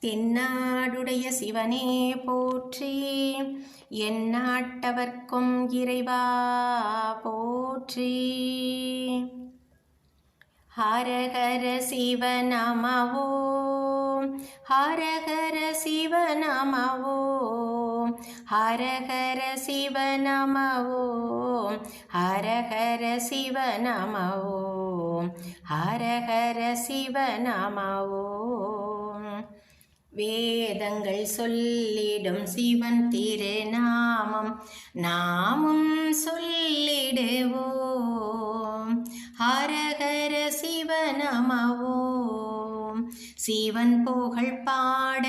தென்னாடுடைய சிவனே போற்றி, எந்நாட்டவர்க்கும் இறைவா போற்றி. ஹரஹர சிவ நம ஓம், ஹரஹர சிவ நம ஓம், ஹரஹர சிவ நம ஓம், ஹரஹர சிவ நம ஓம், ஹரஹர சிவ நம ஓம். வேதங்கள் சொல்லிடும் சிவன் திருநாமம் நாமும் சொல்லிடுவோம். ஹரஹர சிவ நம ஓம். சிவன் புகழ் பாட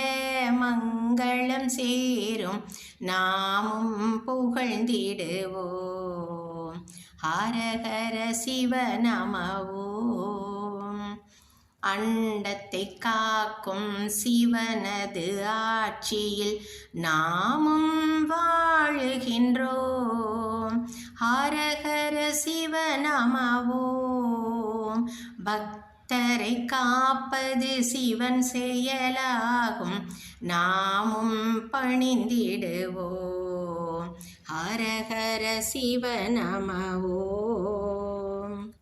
மங்களம் சேரும் நாமும் புகழ்ந்திடுவோம். ஹரஹர சிவ நம ஓம். அண்டத்தை காக்கும் சிவனது ஆட்சியில் நாமும் வாழுகின்றோம். ஹரஹர சிவ நம ஓம். பக்தரை காப்பது சிவன் செயலாகும் நாமும் பணிந்திடுவோம். ஹரஹர சிவ நம ஓம்.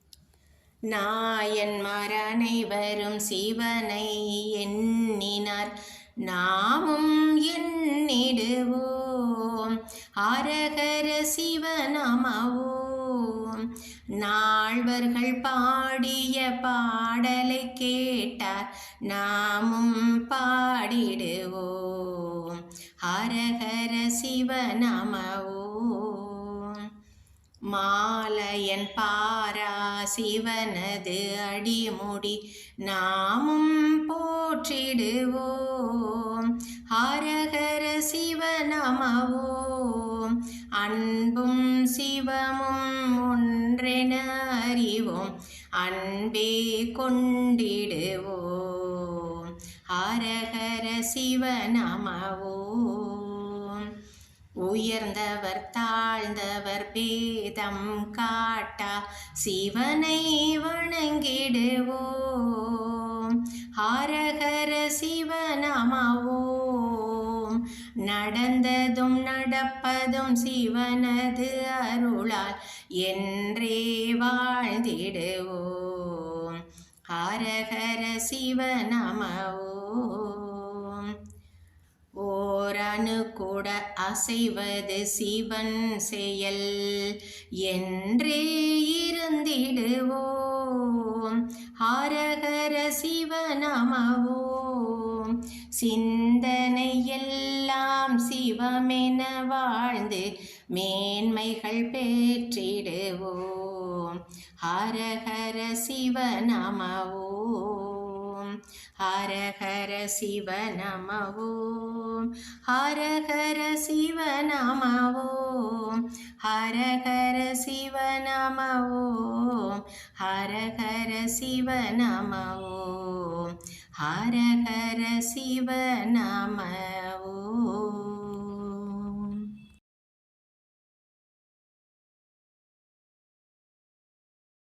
நாயன்மார் அனைவரும் சிவனை எண்ணினார் நாமும் எண்ணிடுவோம். ஹரஹர சிவ நம ஓம். நால்வர்கள் பாடிய பாடலை கேட்டார் நாமும் பாடிடுவோம். ஹரஹர சிவ நம ஓம். மாலையன் பாரா சிவனது அடிமுடி நாமும் போற்றிடுவோம். ஹரஹர சிவ நம ஓம். அன்பும் சிவமும் ஒன்றென அறிவோம் அன்பே கொண்டிடுவோம். ஹரஹர சிவ நம ஓம். உயர்ந்தவர் தாழ்ந்தவர் பேதம் காட்டா சிவனை வணங்கிடுவோம். ஹரஹர சிவ நம ஓம். நடந்ததும் நடப்பதும் சிவனது அருளால் என்றே வாழ்ந்திடுவோம். ஹரஹர சிவ நம ஓம். ஓரணு கூட அசைவது சிவன் செயல் என்றே இருந்திடுவோம். ஹரஹர சிவ நம ஓம். சிந்தனை எல்லாம் சிவமென வாழ்ந்து மேன்மைகள் பெற்றிடுவோம். ஹரஹர சிவ நம ஓம். ஹரஹர சிவ நம ஓம். ஹரஹர சிவ நம ஓம். ஹரஹர சிவ நம ஓம். ஹரஹர சிவ நம ஓம். ஹரஹர சிவ நம ஓம்.